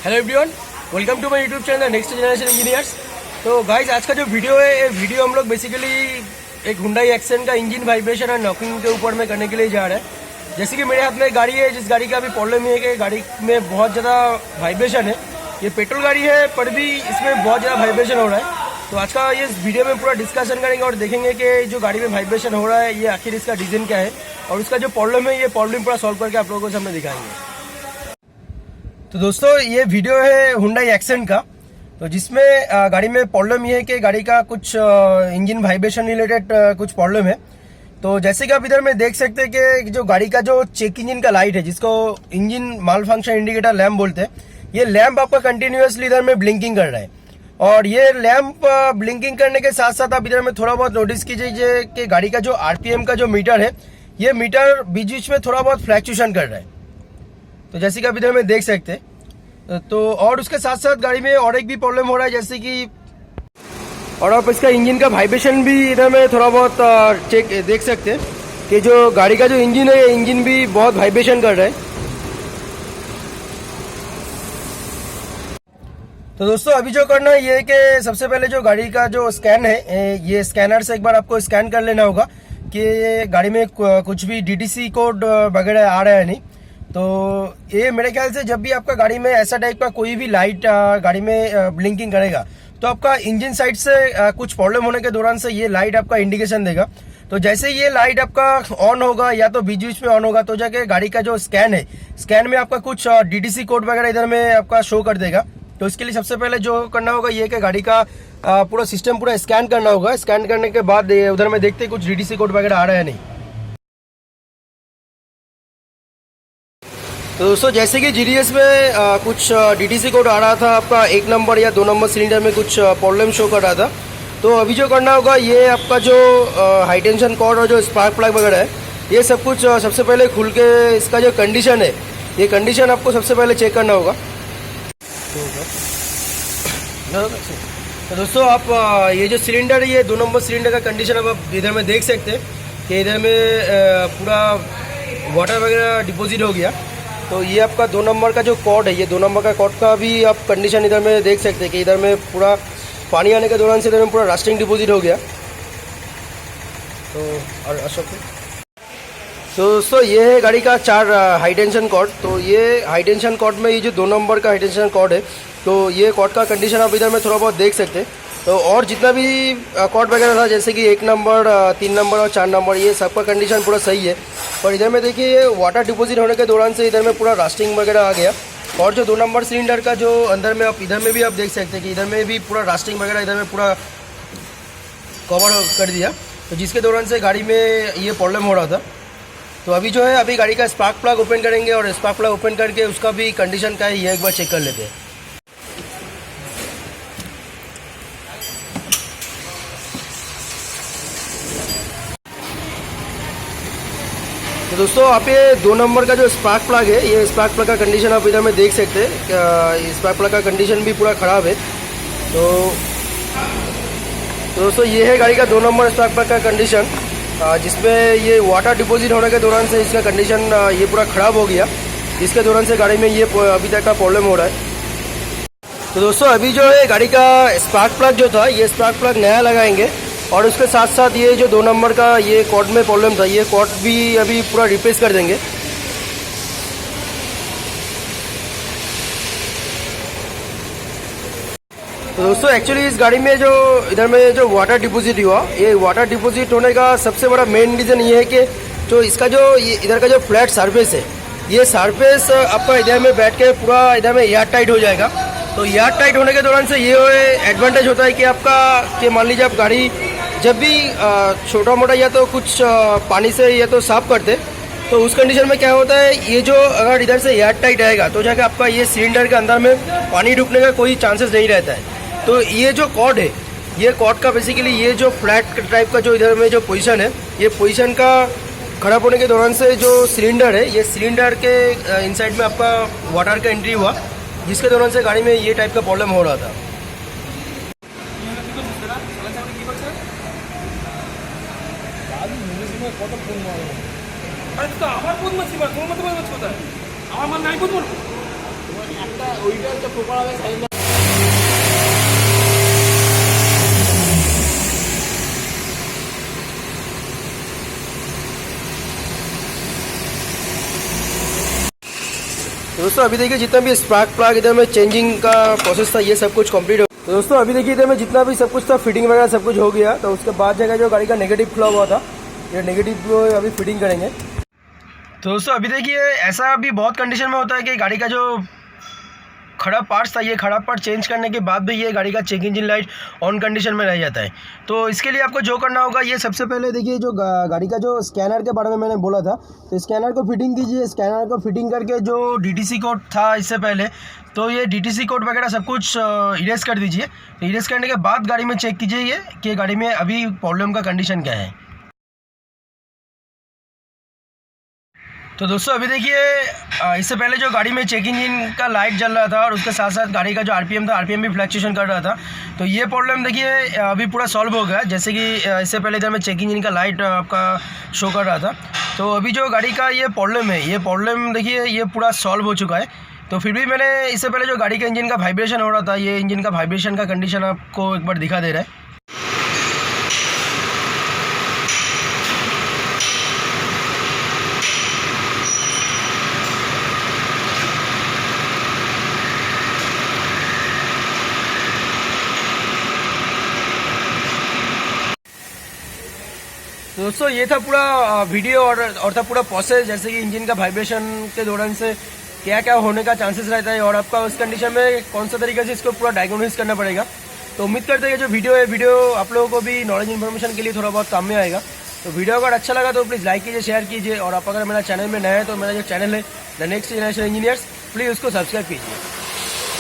Hello everyone, welcome to my YouTube channel next generation engineers. तो guys, आज का जो वीडियो है ये वीडियो हम लोग बेसिकली एक हुंडई एक्सेंट का इंजन वाइब्रेशन और नॉकिंग के ऊपर में करने के लिए जा रहे हैं। जैसे कि मेरे हाथ में एक गाड़ी है जिस गाड़ी का अभी प्रॉब्लम है कि गाड़ी में बहुत ज़्यादा वाइब्रेशन है। ये पेट्रोल गाड़ी है पर भी इसमें बहुत ज़्यादा वाइब्रेशन हो रहा है। तो आज का ये वीडियो में पूरा डिस्कशन करेंगे और देखेंगे कि जो गाड़ी में वाइब्रेशन हो रहा है ये आखिर इसका रीज़न क्या है और उसका जो प्रॉब्लम है ये प्रॉब्लम पूरा सॉल्व करके आप लोगों को सामने दिखाएंगे। तो दोस्तों, ये वीडियो है हुंडई एक्सेंट का, तो जिसमें गाड़ी में प्रॉब्लम ये है कि गाड़ी का कुछ इंजन वाइब्रेशन रिलेटेड कुछ प्रॉब्लम है। तो जैसे कि आप इधर में देख सकते हैं कि जो गाड़ी का जो चेक इंजन का लाइट है जिसको इंजन माल फंक्शन इंडिकेटर लैम्प बोलते हैं, ये लैम्प आपका कंटिन्यूअसली इधर में ब्लिंकिंग कर रहा है। और ये लैम्प ब्लिंकिंग करने के साथ साथ आप इधर में थोड़ा बहुत नोटिस कीजिए कि गाड़ी का जो आरपीएम का जो मीटर है ये मीटर बीच बीच में थोड़ा बहुत फ्लैक्चुएशन कर रहा है। तो जैसे कि आप इधर में देख सकते हैं। तो और उसके साथ साथ गाड़ी में और एक भी प्रॉब्लम हो रहा है, जैसे कि और आप इसका इंजन का वाइब्रेशन भी इधर में थोड़ा बहुत चेक देख सकते हैं कि जो गाड़ी का जो इंजन है ये इंजन भी बहुत वाइब्रेशन कर रहा है। तो दोस्तों, अभी जो करना है ये है कि सबसे पहले जो गाड़ी का जो स्कैन है ये स्कैनर से एक बार आपको स्कैन कर लेना होगा कि गाड़ी में कुछ भी डीटीसी कोड वगैरह आ रहा है नहीं। तो ये मेरे ख्याल से जब भी आपका गाड़ी में ऐसा टाइप का कोई भी लाइट गाड़ी में ब्लिंकिंग करेगा तो आपका इंजन साइड से कुछ प्रॉब्लम होने के दौरान से ये लाइट आपका इंडिकेशन देगा। तो जैसे ये लाइट आपका ऑन होगा या तो बीच बीच में ऑन होगा तो जाके गाड़ी का जो स्कैन है, स्कैन में आपका कुछ डीटीसी कोड वगैरह इधर में आपका शो कर देगा। तो इसके लिए सबसे पहले जो करना होगा ये कि गाड़ी का पूरा सिस्टम पूरा स्कैन करना होगा। स्कैन करने के बाद उधर में देखते कुछ डीटीसी कोड वगैरह आ रहा है नहीं। तो दोस्तों, जैसे कि जीडीएस में कुछ डीटीसी कोड आ रहा था, आपका 1 नंबर या 2 नंबर सिलेंडर में कुछ प्रॉब्लम शो कर रहा था। तो अभी जो करना होगा ये आपका जो हाई टेंशन कॉर्ड और जो स्पार्क प्लग वगैरह है ये सब कुछ सबसे पहले खुल के इसका जो कंडीशन है ये कंडीशन आपको सबसे पहले चेक करना होगा। तो दोस्तों, आप ये जो सिलेंडर है ये 2 नंबर सिलेंडर का कंडीशन अब आप इधर में देख सकते हैं कि इधर में पूरा वाटर वगैरह डिपॉजिट हो गया। तो ये आपका 2 नंबर का जो कॉर्ड है, ये 2 नंबर का कॉर्ड का भी आप कंडीशन इधर में देख सकते हैं कि इधर में पूरा पानी आने के दौरान से इधर में पूरा रस्टिंग डिपॉजिट हो गया। तो और अशोक, तो दोस्तों ये है गाड़ी का 4 हाई टेंशन कॉर्ड। तो ये हाई टेंशन कॉर्ड में ये जो 2 नंबर का हाई टेंशन कॉर्ड है तो ये कॉर्ड का कंडीशन आप इधर में थोड़ा बहुत देख सकते हैं। तो और जितना भी कॉर्ड वगैरह था जैसे कि 1 नंबर 3 नंबर और 4 नंबर ये सबका कंडीशन पूरा सही है। और इधर में देखिए ये वाटर डिपॉजिट होने के दौरान से इधर में पूरा रास्टिंग वगैरह आ गया। और जो 2 नंबर सिलेंडर का जो अंदर में आप इधर में भी आप देख सकते हैं कि इधर में भी पूरा रास्टिंग वगैरह इधर में पूरा कवर कर दिया। तो जिसके दौरान से गाड़ी में ये प्रॉब्लम हो रहा था। तो अभी जो है अभी गाड़ी का स्पार्क प्लग ओपन करेंगे और स्पार्क प्लग ओपन करके उसका भी कंडीशन क्या है ये एक बार चेक कर लेते हैं। तो दोस्तों, आप ये 2 नंबर का जो स्पार्क प्लग है ये स्पार्क प्लग का कंडीशन आप इधर में देख सकते हैं। स्पार्क प्लग का कंडीशन भी पूरा ख़राब है। तो दोस्तों, ये है गाड़ी का 2 नंबर स्पार्क प्लग का कंडीशन, जिसमें ये वाटर डिपॉजिट होने के दौरान से इसका कंडीशन ये पूरा ख़राब हो गया, जिसके दौरान से गाड़ी में ये अभी तक का प्रॉब्लम हो रहा है। तो दोस्तों, अभी जो है गाड़ी का स्पार्क प्लग जो था ये स्पार्क प्लग नया लगाएंगे और उसके साथ साथ ये जो 2 नंबर का ये कॉर्ड में प्रॉब्लम था ये कॉर्ड भी अभी पूरा रिप्लेस कर देंगे। तो दोस्तों, एक्चुअली इस गाड़ी में जो इधर में जो वाटर डिपॉजिट हुआ ये वाटर डिपॉजिट होने का सबसे बड़ा मेन रीज़न ये है कि जो इसका जो ये इधर का जो फ्लैट सरफेस है ये सरफेस आपका इधर में बैठ के पूरा इधर में एयर टाइट हो जाएगा। तो एयर टाइट होने के दौरान से ये एडवांटेज होता है कि आपका कि मान लीजिए आप गाड़ी जब भी छोटा मोटा या तो कुछ पानी से या तो साफ करते तो उस कंडीशन में क्या होता है ये जो अगर इधर से एयर टाइट रहेगा तो जाके आपका ये सिलेंडर के अंदर में पानी रुकने का कोई चांसेस नहीं रहता है। तो ये जो कॉर्ड है ये कॉर्ड का बेसिकली ये जो फ्लैट टाइप का जो इधर में जो पोजीशन है ये पोजीशन का खराब होने के दौरान से जो सिलेंडर है ये सिलेंडर के इनसाइड में आपका वाटर का एंट्री हुआ, जिसके दौरान से गाड़ी में ये टाइप का प्रॉब्लम हो रहा था। আমার ফোন মারছি বা তোমার মতো মারছি কোথায় আমার মানে নাই ফোন মারবো ওইটা তো প্রপার হবে সাইড। दोस्तों अभी देखिए जितना भी स्पार्क प्लग इधर में चेंजिंग का प्रोसेस था ये सब कुछ कंप्लीट हो। तो दोस्तों अभी देखिए इधर में जितना भी सब कुछ था फिटिंग वगैरह सब कुछ हो गया। तो उसके बाद जगह जो गाड़ी का नेगेटिव खुला हुआ था ये नेगेटिव को अभी फिटिंग करेंगे। तो दोस्तों अभी देखिए ऐसा भी बहुत कंडीशन में होता है कि गाड़ी का जो खराब पार्ट्स था ये खराब पार्ट चेंज करने के बाद भी ये गाड़ी का check engine light on condition में रह जाता है। तो इसके लिए आपको जो करना होगा ये सबसे पहले देखिए जो गाड़ी का जो स्कैनर के बारे में मैंने बोला था तो स्कैनर को फिटिंग कीजिए। स्कैनर को फिटिंग करके जो डीटीसी कोड था इससे पहले तो ये डीटीसी कोड वगैरह सब कुछ इरेज कर दीजिए। इरेज करने के बाद गाड़ी में चेक कीजिए ये कि गाड़ी में अभी प्रॉब्लम का कंडीशन क्या है। तो दोस्तों अभी देखिए इससे पहले जो गाड़ी में चेक इंजन का लाइट जल रहा था और उसके साथ साथ गाड़ी का जो आरपीएम था आरपीएम भी फ्लक्चुएशन कर रहा था। तो ये प्रॉब्लम देखिए अभी पूरा सॉल्व हो गया। जैसे कि इससे पहले इधर में चेक इंजन का लाइट आपका शो कर रहा था। तो अभी जो गाड़ी का ये प्रॉब्लम है ये प्रॉब्लम देखिए ये पूरा सॉल्व हो चुका है। तो फिर भी मैंने इससे पहले जो गाड़ी का इंजन का वाइब्रेशन हो रहा था ये इंजन का वाइब्रेशन का कंडीशन आपको एक बार दिखा दे रहा है। तो दोस्तों ये था पूरा वीडियो और था पूरा प्रोसेस जैसे कि इंजन का वाइब्रेशन के दौरान से क्या क्या होने का चांसेस रहता है और आपका उस कंडीशन में कौन सा तरीके से इसको पूरा डायग्नोसिस करना पड़ेगा। तो उम्मीद करते हैं कि जो वीडियो है वीडियो आप लोगों को भी नॉलेज इन्फॉर्मेशन के लिए थोड़ा बहुत काम में आएगा। तो वीडियो अगर अच्छा लगा तो प्लीज़ लाइक कीजिए शेयर कीजिए और आप अगर मेरा चैनल में नए हैं तो मेरा जो चैनल है the next generation engineers please उसको सब्सक्राइब कीजिए।